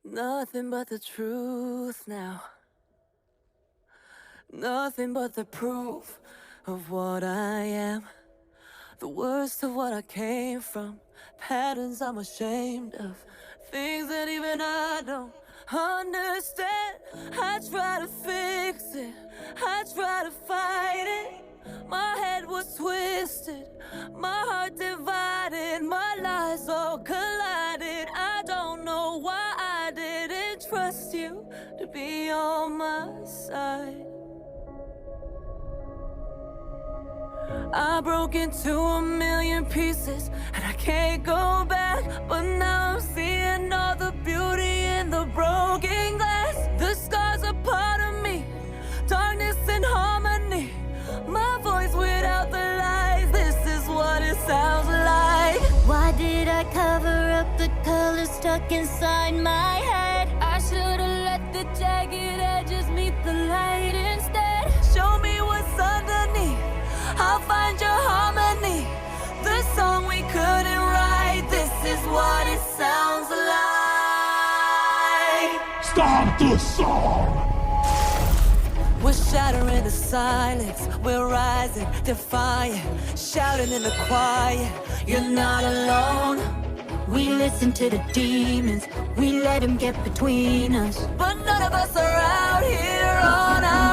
Nothing but the truth now. Nothing but the proof of what I am. The worst of what I came from. Patterns I'm ashamed of. Things that even I don't understand. I try to fix it. I try to fight it. My head was twisted. My heart divided. My lies all collided. I don't know why I didn't trust you to be on my side. I broke into a million pieces and I can't go back. But now I'm seeing all the beauty in the broken glass. The scars are part of me, darkness and harmony. My voice without the lies, this is what it sounds like. Why did I cover up the color stuck inside my head? I should've let the jagged edges meet the light instead. Show me what's underneath, I'll find your harmony. The song we couldn't write, this is what it sounds like. Stop the song! We're shattering the silence, we're rising, defiant, shouting in the quiet. You're not alone. We listen to the demons, we let them get between us. But none of us are out here on our